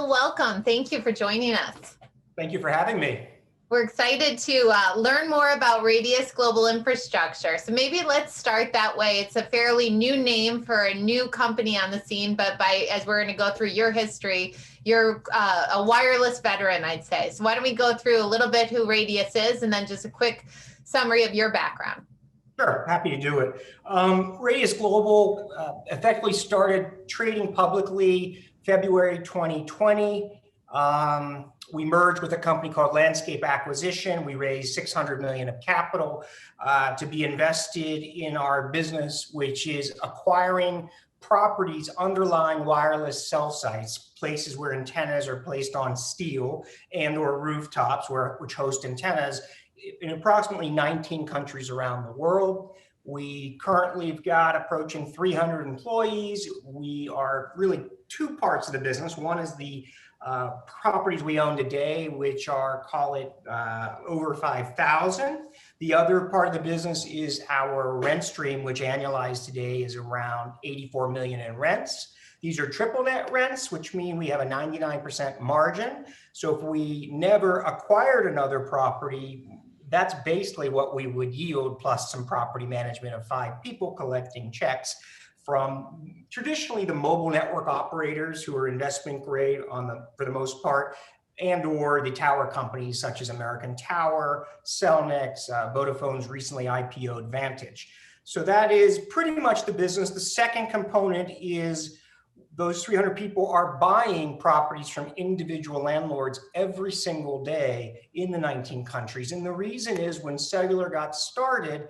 Well, welcome. Thank you for joining us. Thank you for having me. We're excited to learn more about Radius Global Infrastructure. So maybe let's start that way. It's a fairly new name for a new company on the scene, but as we're going to go through your history, you're a wireless veteran, I'd say. So why don't we go through a little bit who Radius is and then just a quick summary of your background. Sure, happy to do it. Radius Global effectively started trading publicly February 2020. We merged with a company called Landscape Acquisition. We raised $600 million of capital to be invested in our business, which is acquiring properties underlying wireless cell sites, places where antennas are placed on steel and or rooftops which host antennas in approximately 19 countries around the world. We currently have got approaching 300 employees. We are really two parts of the business. One is the properties we own today, which are, call it over 5,000. The other part of the business is our rent stream, which annualized today is around 84 million in rents. These are triple net rents, which mean we have a 99% margin. So if we never acquired another property, that's basically what we would yield, plus some property management of 5 people collecting checks from traditionally the mobile network operators who are investment grade for the most part, and or the tower companies such as American Tower, Cellnex, Vodafone's recently IPO'd Vantage. So that is pretty much the business. The second component is those 300 people are buying properties from individual landlords every single day in the 19 countries. And the reason is when cellular got started,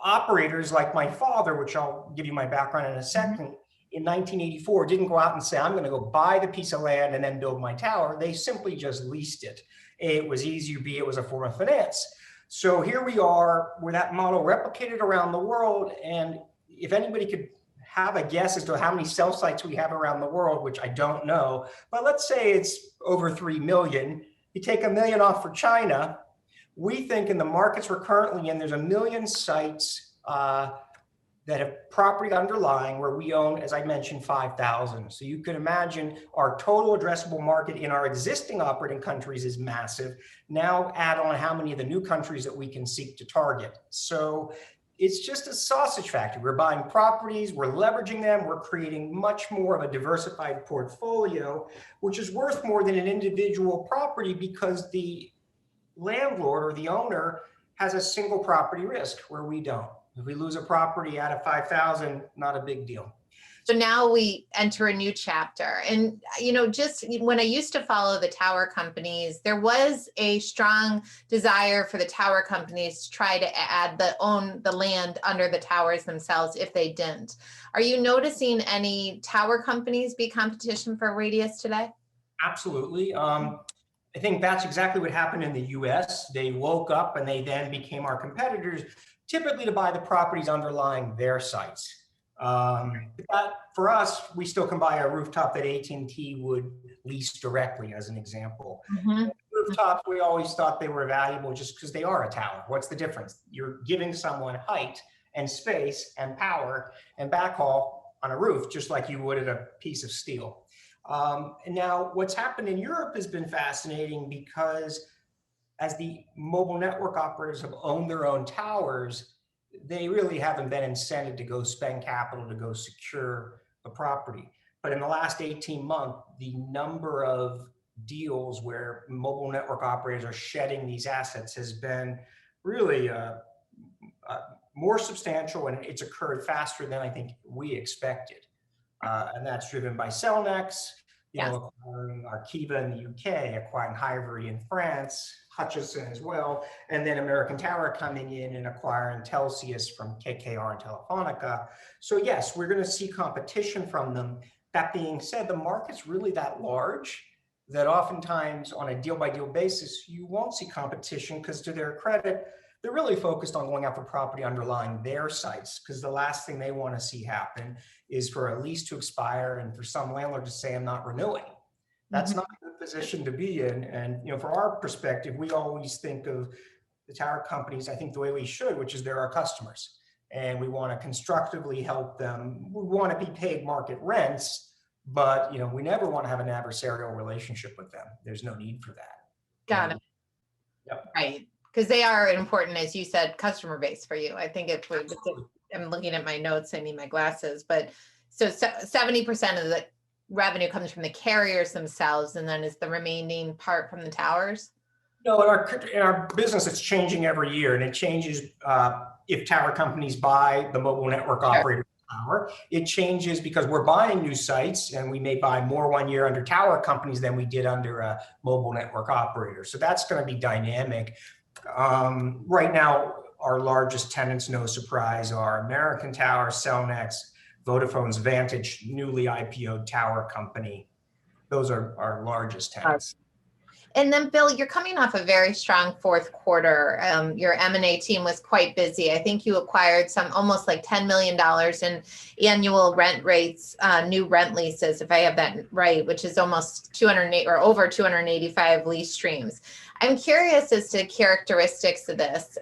operators like my father, which I'll give you my background in a second, in 1984 didn't go out and say, I'm going to go buy the piece of land and then build my tower. They simply just leased it. A, it was easier, B, it was a form of finance. So here we are with that model replicated around the world. And if anybody could have a guess as to how many cell sites we have around the world, which I don't know, but let's say it's over 3 million. You take 1 million off for China. We think in the markets we're currently in, there's 1 million sites that have property underlying where we own, as I mentioned, 5,000. So you could imagine our total addressable market in our existing operating countries is massive. Now add on how many of the new countries that we can seek to target. So it's just a sausage factory. We're buying properties, we're leveraging them, we're creating much more of a diversified portfolio, which is worth more than an individual property because the landlord or the owner has a single property risk where we don't. If we lose a property out of 5,000, not a big deal. So now we enter a new chapter. And, just when I used to follow the tower companies, there was a strong desire for the tower companies to try to own the land under the towers themselves if they didn't. Are you noticing any tower companies be competition for Radius today? Absolutely. I think that's exactly what happened in the US. They woke up and they then became our competitors, typically to buy the properties underlying their sites. But for us, we still can buy a rooftop that AT&T would lease directly, as an example. Rooftops, we always thought they were valuable just because they are a tower. What's the difference? You're giving someone height and space and power and backhaul on a roof, just like you would at a piece of steel. And now what's happened in Europe has been fascinating because as the mobile network operators have owned their own towers, they really haven't been incented to go spend capital to go secure the property. But in the last 18 months, the number of deals where mobile network operators are shedding these assets has been really more substantial, and it's occurred faster than I think we expected. And that's driven by Cellnex, acquiring Arqiva in the UK, acquiring Hivory in France, Hutchison as well, and then American Tower coming in and acquiring Telxius from KKR and Telefonica. So yes, we're going to see competition from them. That being said, the market's really that large that oftentimes on a deal-by-deal basis, you won't see competition because to their credit, they're really focused on going after property underlying their sites because the last thing they want to see happen is for a lease to expire and for some landlord to say, I'm not renewing. That's not a good position to be in. And from our perspective, we always think of the tower companies, I think the way we should, which is they're our customers. And we want to constructively help them. We want to be paid market rents, but we never want to have an adversarial relationship with them. There's no need for that. Got it. Yep. Right. Because they are an important, as you said, customer base for you. I think I'm looking at my notes, I need my glasses, but so 70% of the revenue comes from the carriers themselves, and then is the remaining part from the towers? No, in our business, it's changing every year, and it changes if tower companies buy the mobile network operator tower. It changes because we're buying new sites, and we may buy more one year under tower companies than we did under a mobile network operator. So that's going to be dynamic. Right now, our largest tenants, no surprise, are American Tower, Cellnex, Vodafone's Vantage, newly IPO'd tower company. Those are our largest tenants. And then, Bill, you're coming off a very strong fourth quarter. Your M&A team was quite busy. I think you acquired almost like $10 million in annual rent rates, new rent leases, if I have that right, which is almost 208 or over 285 lease streams. I'm curious as to characteristics of this.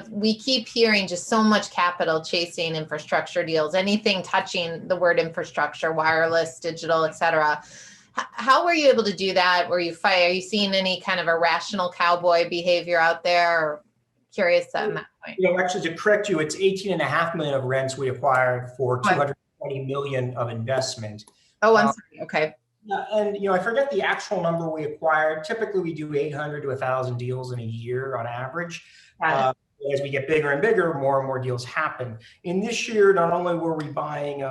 We keep hearing just so much capital chasing infrastructure deals, anything touching the word infrastructure, wireless, digital, et cetera. How were you able to do that? Are you seeing any kind of irrational cowboy behavior out there? Or curious on that point. Actually, to correct you, it's 18.5 million of rents we acquired for 220 million of investment. Oh, I'm sorry. Okay. And I forget the actual number we acquired. Typically, we do 800 to 1,000 deals in a year on average. As we get bigger and bigger, more and more deals happen. In this year, not only were we buying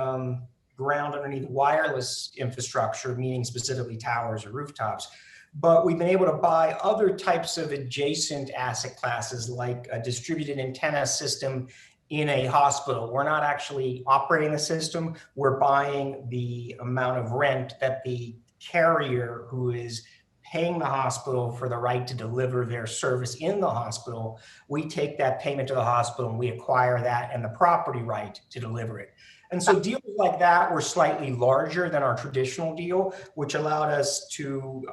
ground underneath wireless infrastructure, meaning specifically towers or rooftops, but we've been able to buy other types of adjacent asset classes like a distributed antenna system in a hospital. We're not actually operating the system. We're buying the amount of rent that the carrier who is paying the hospital for the right to deliver their service in the hospital, we take that payment to the hospital and we acquire that and the property right to deliver it. And so deals like that were slightly larger than our traditional deal, which allowed us to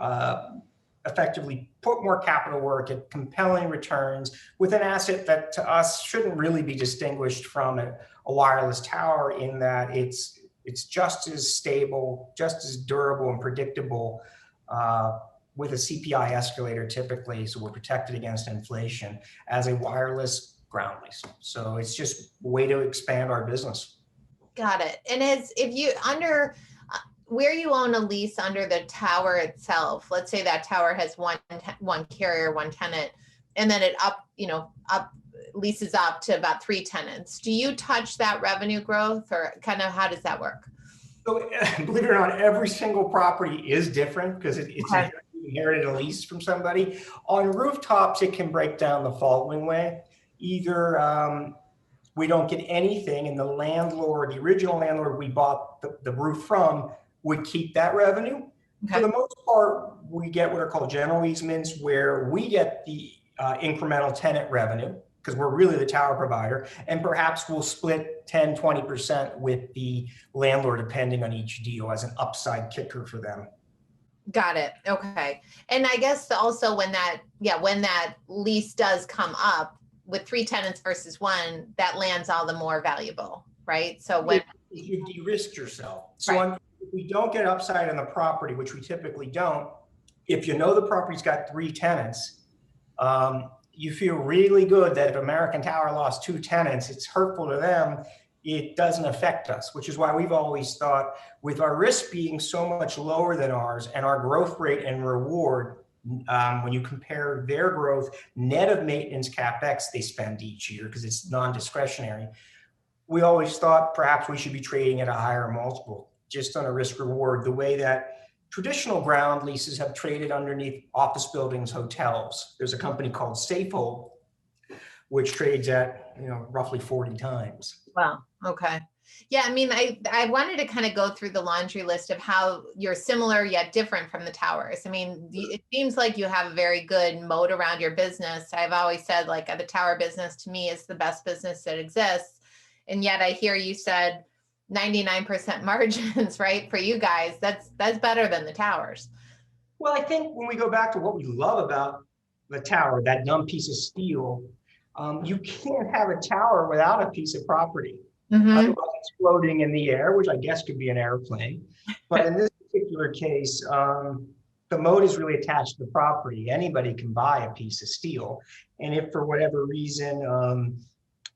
effectively put more capital work at compelling returns with an asset that to us shouldn't really be distinguished from a wireless tower in that it's just as stable, just as durable and predictable with a CPI escalator typically, so we're protected against inflation, as a wireless ground lease. So it's just a way to expand our business. Got it. And where you own a lease under the tower itself, let's say that tower has one carrier, one tenant, and then it leases up to about 3 tenants. Do you touch that revenue growth, or kind of how does that work? So believe it or not, every single property is different because it's inherited a lease from somebody. On rooftops, it can break down the following way. Either we don't get anything, and the original landlord we bought the roof from, would keep that revenue. Okay. For the most part, we get what are called general easements, where we get the incremental tenant revenue because we're really the tower provider, and perhaps we'll split 10, 20% with the landlord depending on each deal as an upside kicker for them. Got it. Okay. And I guess also when that lease does come up with 3 tenants versus 1, that land's all the more valuable, right? So when you de-risk yourself. So if we don't get upside on the property, which we typically don't, if the property's got 3 tenants, you feel really good that if American Tower lost 2 tenants, it's hurtful to them. It doesn't affect us, which is why we've always thought, with our risk being so much lower than ours and our growth rate and reward, when you compare their growth net of maintenance capex they spend each year, because it's non-discretionary, we always thought perhaps we should be trading at a higher multiple, just on a risk reward, the way that traditional ground leases have traded underneath office buildings, hotels. There's a company called Safehold, which trades at roughly 40 times. Wow. Okay. Yeah. I mean, I wanted to kind of go through the laundry list of how you're similar yet different from the towers. I mean, it seems like you have a very good moat around your business. I've always said, like, the tower business to me is the best business that exists. And yet I hear you said 99% margins, right? For you guys, that's better than the towers. Well, I think when we go back to what we love about the tower, that dumb piece of steel, you can't have a tower without a piece of property. Mm-hmm. Otherwise, it's floating in the air, which I guess could be an airplane. But in this particular case, the moat is really attached to the property. Anybody can buy a piece of steel. And if for whatever reason,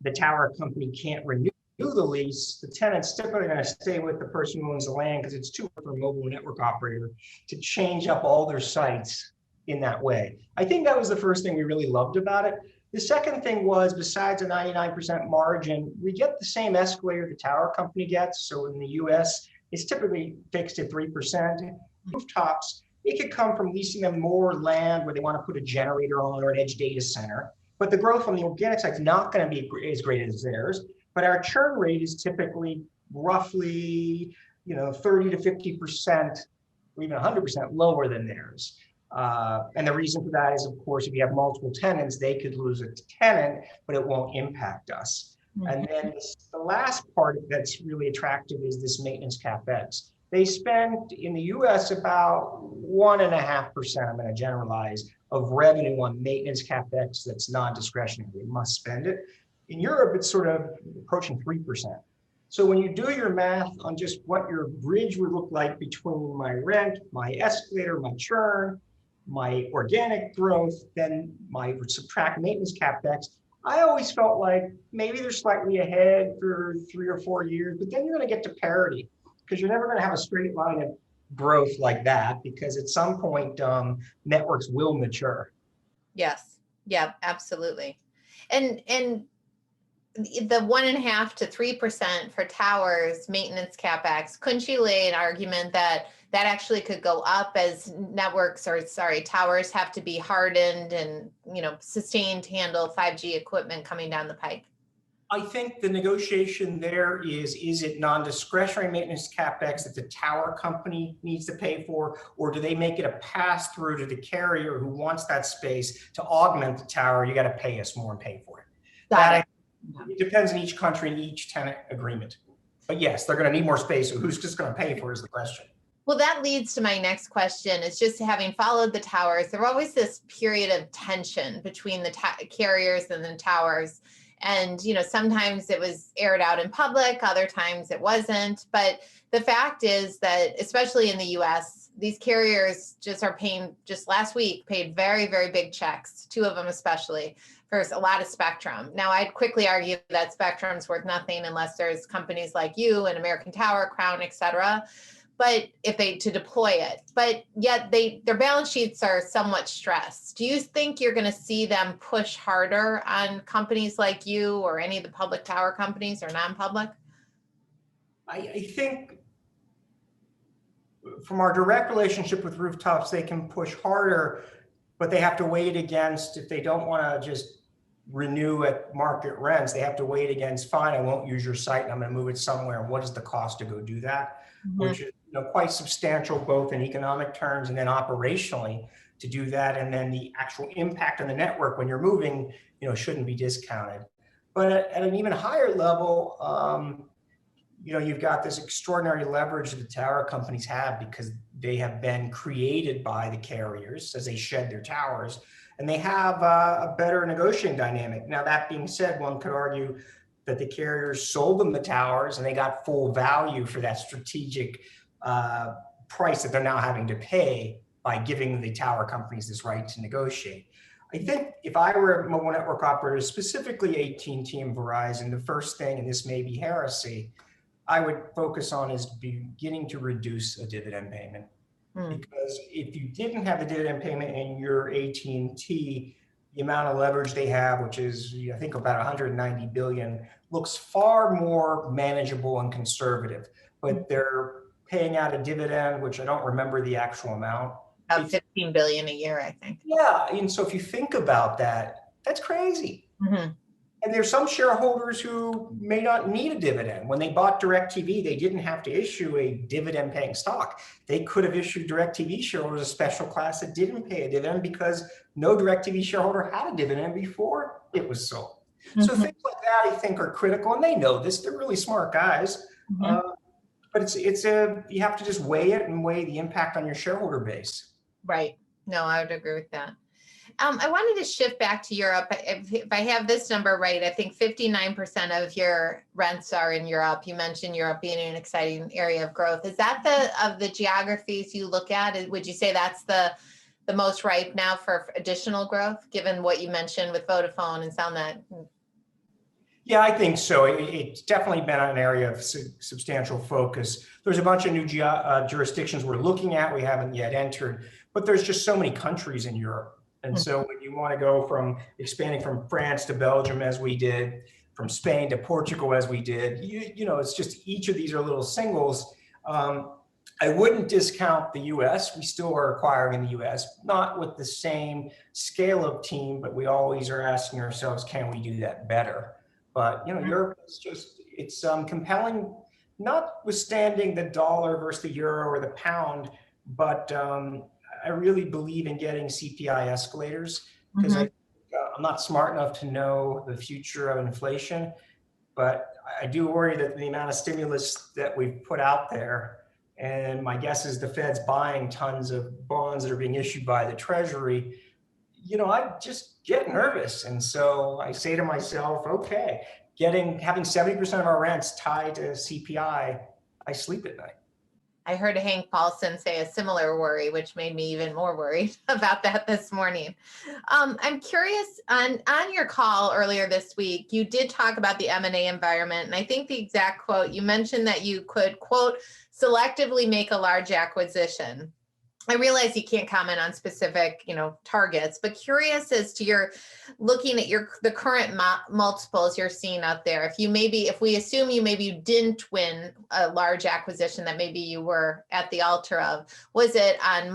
the tower company can't renew the lease, the tenant's typically going to stay with the person who owns the land because it's too hard for a mobile network operator to change up all their sites in that way. I think that was the first thing we really loved about it. The second thing was, besides a 99% margin, we get the same escalator the tower company gets. So in the US, it's typically fixed at 3%. Rooftops, it could come from leasing them more land where they want to put a generator on or an edge data center. But the growth on the organic side is not going to be as great as theirs. But our churn rate is typically roughly, 30 to 50%, or even 100% lower than theirs. And the reason for that is, of course, if you have multiple tenants, they could lose a tenant, but it won't impact us. Mm-hmm. And then the last part that's really attractive is this maintenance CapEx. They spend in the US about 1.5%, I'm going to generalize, of revenue on maintenance CapEx that's non-discretionary. They must spend it. In Europe, it's sort of approaching 3%. So when you do your math on just what your bridge would look like between my rent, my escalator, my churn, my organic growth, then my subtract maintenance CapEx, I always felt like maybe they're slightly ahead for 3 or 4 years, but then you're going to get to parity because you're never going to have a straight line of growth like that because at some point networks will mature. Yes. Yeah, absolutely. And the 1.5 to 3% for towers maintenance CapEx, couldn't you lay an argument that actually could go up as towers have to be hardened and sustained to handle 5G equipment coming down the pike? I think the negotiation there is it non-discretionary maintenance CapEx that the tower company needs to pay for, or do they make it a pass through to the carrier who wants that space to augment the tower? You got to pay us more and pay for it. It depends on each country and each tenant agreement. But yes, they're going to need more space. So who's just going to pay for it is the question. Well, that leads to my next question. Is just having followed the towers, there was always this period of tension between the carriers and the towers. And, sometimes it was aired out in public, other times it wasn't. But the fact is that, especially in the US, these carriers just last week paid very, very big checks, 2 of them especially, for a lot of spectrum. Now, I'd quickly argue that spectrum's worth nothing unless there's companies like you and American Tower, Crown, et cetera, but to deploy it. But yet their balance sheets are somewhat stressed. Do you think you're going to see them push harder on companies like you or any of the public tower companies or non-public? I think from our direct relationship with rooftops, they can push harder, but they have to weigh it against, if they don't want to just renew at market rents, they have to weigh it against, fine, I won't use your site and I'm going to move it somewhere. And what is the cost to go do that? Mm-hmm. Which is quite substantial, both in economic terms and then operationally to do that. And then the actual impact on the network when you're moving, shouldn't be discounted. But at an even higher level, you've got this extraordinary leverage that the tower companies have because they have been created by the carriers as they shed their towers, and they have a better negotiating dynamic. Now, that being said, one could argue that the carriers sold them the towers and they got full value for that strategic price that they're now having to pay by giving the tower companies this right to negotiate. I think if I were a mobile network operator, specifically AT&T and Verizon, the first thing, and this may be heresy, I would focus on is beginning to reduce a dividend payment. Because if you didn't have the dividend payment in your AT&T, the amount of leverage they have, which is I think about 190 billion, looks far more manageable and conservative. But they're paying out a dividend, which I don't remember the actual amount. About 15 billion a year, I think. Yeah, and so if you think about that, that's crazy. Mm-hmm. And there's some shareholders who may not need a dividend. When they bought DirecTV, they didn't have to issue a dividend-paying stock. They could have issued DirecTV shareholders a special class that didn't pay a dividend because no DirecTV shareholder had a dividend before it was sold. Mm-hmm. So things like that, I think, are critical, and they know this. They're really smart guys. Mm-hmm. But you have to just weigh it and weigh the impact on your shareholder base. Right. No, I would agree with that. I wanted to shift back to Europe. If I have this number right, I think 59% of your rents are in Europe. You mentioned Europe being an exciting area of growth. Is that of the geographies you look at? Would you say that's the most ripe now for additional growth, given what you mentioned with Vodafone and SoundNet? Yeah, I think so. It's definitely been an area of substantial focus. There's a bunch of new jurisdictions we're looking at, we haven't yet entered, but there's just so many countries in Europe. And so when you want to go from expanding from France to Belgium, as we did, from Spain to Portugal, as we did, you know, it's just each of these are little singles. I wouldn't discount the US. We still are acquiring in the US, not with the same scale of team, but we always are asking ourselves, can we do that better? But, you know, Europe is just, it's compelling, notwithstanding the dollar versus the euro or the pound, but I really believe in getting CPI escalators, because I'm not smart enough to know the future of inflation, but I do worry that the amount of stimulus that we've put out there, and my guess is the Fed's buying tons of bonds that are being issued by the Treasury, you know, I just get nervous. And so I say to myself, okay, having 70% of our rents tied to CPI, I sleep at night. I heard Hank Paulson say a similar worry, which made me even more worried about that this morning. I'm curious, on your call earlier this week, you did talk about the M&A environment. And I think the exact quote, you mentioned that you could, quote, selectively make a large acquisition. I realize you can't comment on specific, you know, targets, but curious as to your looking at the current multiples you're seeing out there. If we assume you didn't win a large acquisition that maybe you were at the altar of, was it on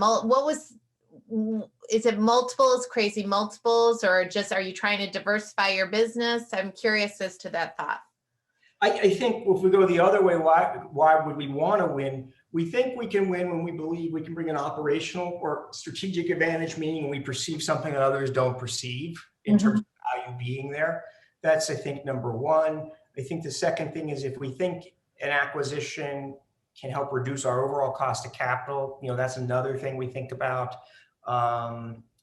is it multiples, crazy multiples, or just are you trying to diversify your business? I'm curious as to that thought. I think if we go the other way, why would we want to win? We think we can win when we believe we can bring an operational or strategic advantage, meaning we perceive something that others don't perceive in terms of value being there. That's, I think, number one. I think the second thing is if we think an acquisition can help reduce our overall cost of capital, you know, that's another thing we think about.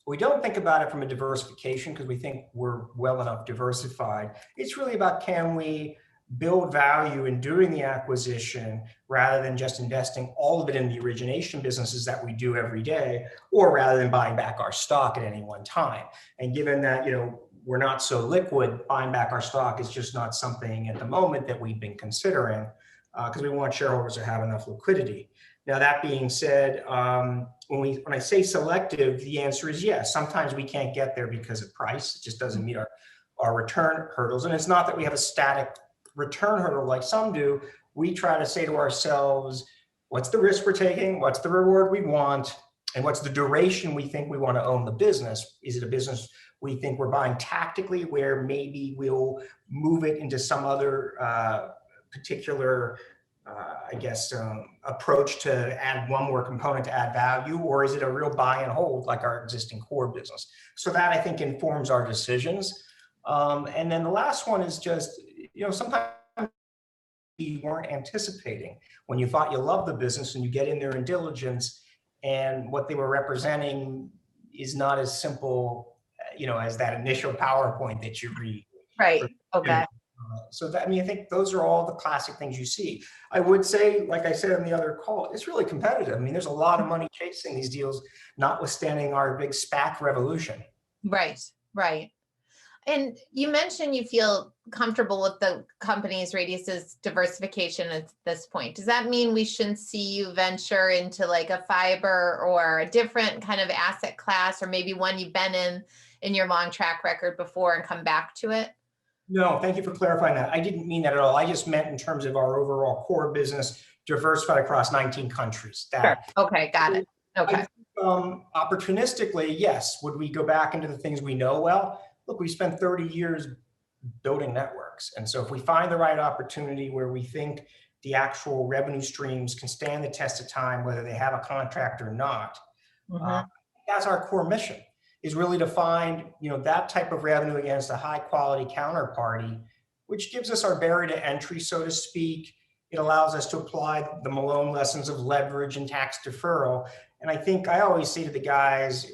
We don't think about it from a diversification because we think we're well enough diversified. It's really about, can we build value in doing the acquisition rather than just investing all of it in the origination businesses that we do every day, or rather than buying back our stock at any one time. And given that, you know, we're not so liquid, buying back our stock is just not something at the moment that we've been considering, because we want shareholders to have enough liquidity. Now, that being said, when I say selective, the answer is yes. Sometimes we can't get there because of price. It just doesn't meet our return hurdles. And it's not that we have a static return hurdle like some do. We try to say to ourselves, what's the risk we're taking? What's the reward we want? And what's the duration we think we want to own the business? Is it a business we think we're buying tactically, where maybe we'll move it into some other particular, approach to add one more component to add value? Or is it a real buy and hold like our existing core business? So that, I think, informs our decisions. And then the last one is just, you know, sometimes you weren't anticipating when you thought you loved the business and you get in there in diligence, and what they were representing is not as simple, you know, as that initial PowerPoint that you read. Right. Okay. So that, I mean, I think those are all the classic things you see. I would say, like I said on the other call, it's really competitive. I mean, there's a lot of money chasing these deals, notwithstanding our big SPAC revolution. Right. Right. And you mentioned you feel comfortable with the company's Radius's diversification at this point. Does that mean we shouldn't see you venture into like a fiber or a different kind of asset class, or maybe one you've been in your long track record before and come back to it? No, thank you for clarifying that. I didn't mean that at all. I just meant in terms of our overall core business diversified across 19 countries. Sure. Okay, got it. Okay. Opportunistically, yes. Would we go back into the things we know well? Look, we spent 30 years building networks. And so if we find the right opportunity where we think the actual revenue streams can stand the test of time, whether they have a contract or not, that's our core mission, is really to find, you know, that type of revenue against a high quality counterparty, which gives us our barrier to entry, so to speak. It allows us to apply the Malone lessons of leverage and tax deferral. And I think I always say to the guys,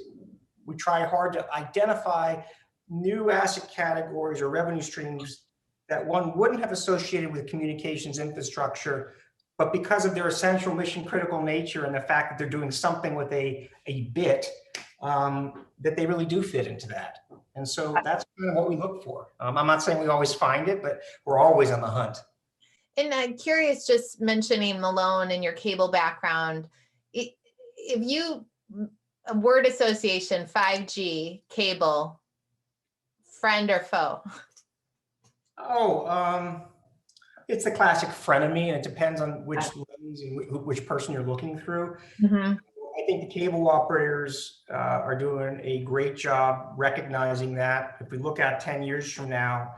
we try hard to identify new asset categories or revenue streams that one wouldn't have associated with communications infrastructure, but because of their essential mission critical nature and the fact that they're doing something with a bit, that they really do fit into that. And so that's kind of what we look for. I'm not saying we always find it, but we're always on the hunt. And I'm curious, just mentioning Malone and your cable background, if you, a word association, 5G, cable, friend or foe? Oh, it's the classic frenemy, and it depends on which lens and which person you're looking through. Mm-hmm. I think the cable operators are doing a great job recognizing that. If we look at 10 years from now,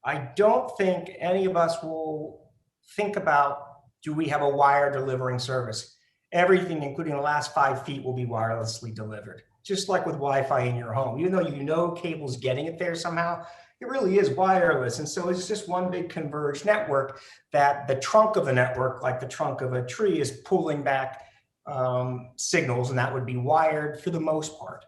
I don't think any of us will think about, do we have a wire delivering service? Everything, including the last 5 feet, will be wirelessly delivered. Just like with Wi-Fi in your home, even though you know cable's getting it there somehow, it really is wireless. And so it's just one big converged network that the trunk of the network, like the trunk of a tree, is pulling back signals, and that would be wired for the most part.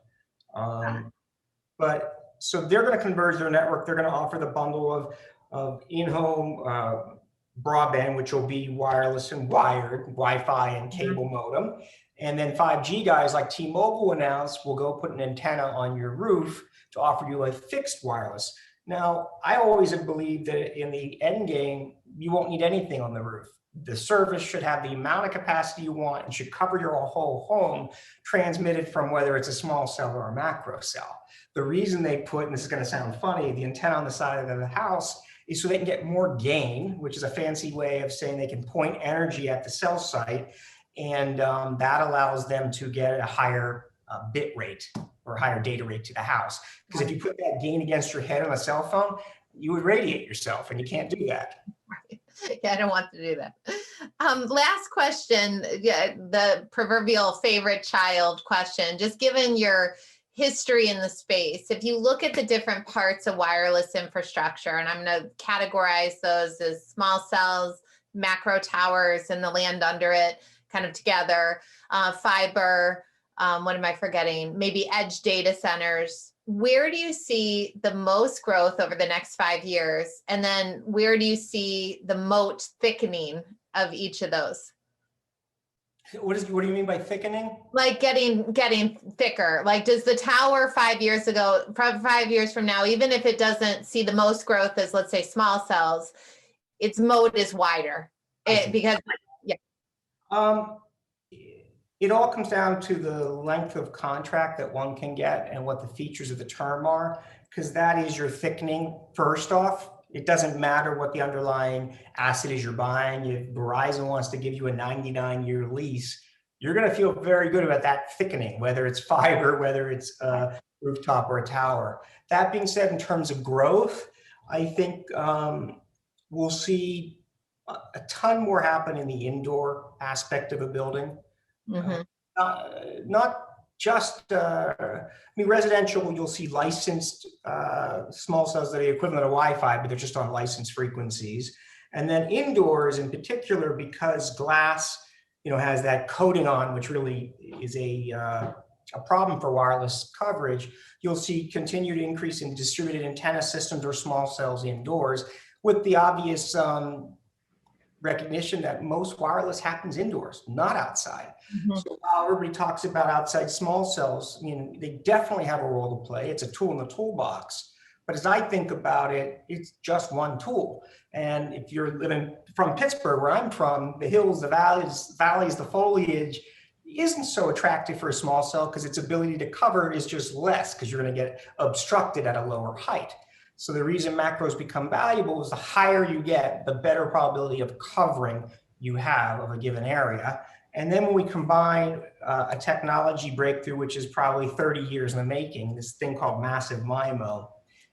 But so they're going to converge their network. They're going to offer the bundle of in-home broadband, which will be wireless and wired, Wi-Fi and cable modem. And then 5G guys like T-Mobile announced will go put an antenna on your roof to offer you a fixed wireless. Now, I always have believed that in the end game, you won't need anything on the roof. The service should have the amount of capacity you want and should cover your whole home, transmitted from whether it's a small cell or a macro cell. The reason they put, and this is going to sound funny, the antenna on the side of the house is so they can get more gain, which is a fancy way of saying they can point energy at the cell site. And that allows them to get a higher bit rate or higher data rate to the house. Because if you put that gain against your head on a cell phone, you would radiate yourself, and you can't do that. Yeah, I don't want to do that. Last question, yeah, the proverbial favorite child question, just given your history in the space, if you look at the different parts of wireless infrastructure, and I'm going to categorize those as small cells, macro towers, and the land under it kind of together, fiber, what am I forgetting? Maybe edge data centers. Where do you see the most growth over the next 5 years? And then where do you see the moat thickening of each of those? What do you mean by thickening? Like getting thicker. Like, does the tower 5 years ago, 5 years from now, even if it doesn't see the most growth as, let's say, small cells, its moat is wider? Because, yeah. It all comes down to the length of contract that one can get and what the features of the term are, because that is your thickening first off. It doesn't matter what the underlying asset is you're buying. If Verizon wants to give you a 99-year lease, you're going to feel very good about that thickening, whether it's fiber, whether it's a rooftop or a tower. That being said, in terms of growth, I think we'll see a ton more happen in the indoor aspect of a building. Mm-hmm. Not just, residential, you'll see licensed small cells that are the equivalent of Wi-Fi, but they're just on licensed frequencies. And then indoors in particular, because glass, has that coating on, which really is a problem for wireless coverage, you'll see continued increase in distributed antenna systems or small cells indoors, with the obvious recognition that most wireless happens indoors, not outside. Mm-hmm. So while everybody talks about outside small cells, they definitely have a role to play. It's a tool in the toolbox. But as I think about it, it's just one tool. And if you're living from Pittsburgh, where I'm from, the hills, the valleys, the foliage isn't so attractive for a small cell because its ability to cover is just less, because you're going to get obstructed at a lower height. So the reason macros become valuable is the higher you get, the better probability of covering you have of a given area. And then when we combine a technology breakthrough, which is probably 30 years in the making, this thing called massive MIMO,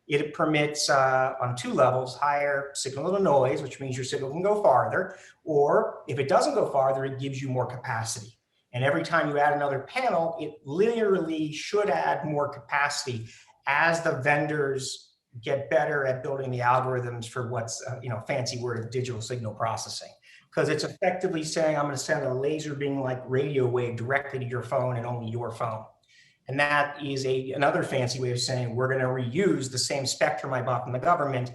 it permits on 2 levels, higher signal to noise, which means your signal can go farther, or if it doesn't go farther, it gives you more capacity. And every time you add another panel, it linearly should add more capacity as the vendors get better at building the algorithms for what's fancy word of digital signal processing, because it's effectively saying I'm going to send a laser beam like radio wave directly to your phone and only your phone. And that is another fancy way of saying we're going to reuse the same spectrum I bought from the government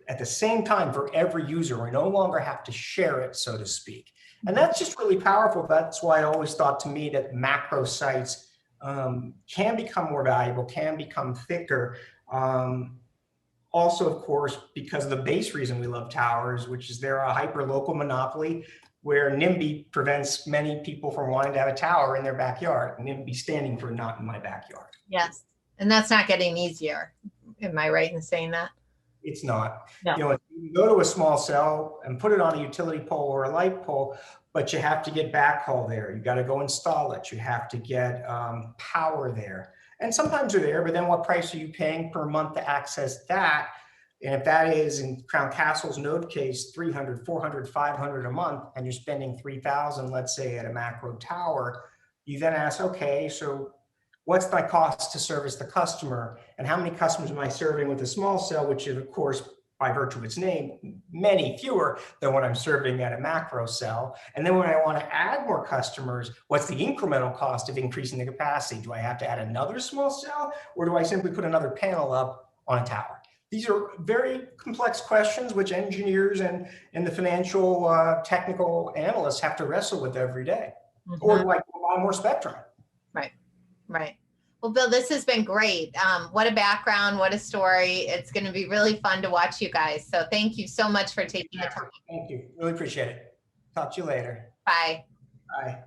at the same time for every user. We no longer have to share it, so to speak. And that's just really powerful. That's why I always thought to me that macro sites can become more valuable, can become thicker. Also, of course, because of the base reason we love towers, which is they're a hyper-local monopoly where NIMBY prevents many people from wanting to have a tower in their backyard. NIMBY standing for not in my backyard. Yes. And that's not getting easier. Am I right in saying that? It's not. No. You know, you go to a small cell and put it on a utility pole or a light pole, but you have to get backhaul there. You got to go install it. You have to get power there. And sometimes they're there, but then what price are you paying per month to access that? And if that is, in Crown Castle's node case, 300, 400, 500 a month, and you're spending 3,000, let's say, at a macro tower, you then ask, okay, so what's my cost to service the customer? And how many customers am I serving with a small cell, which is, of course, by virtue of its name, many fewer than what I'm serving at a macro cell. And then when I want to add more customers, what's the incremental cost of increasing the capacity? Do I have to add another small cell, or do I simply put another panel up on a tower? These are very complex questions which engineers and the financial technical analysts have to wrestle with every day. Mm-hmm. Or do I buy more spectrum? Right, right. Well, Bill, this has been great. What a background, what a story. It's going to be really fun to watch you guys. So thank you so much for taking the time. Thank you. Really appreciate it. Talk to you later. Bye. Bye.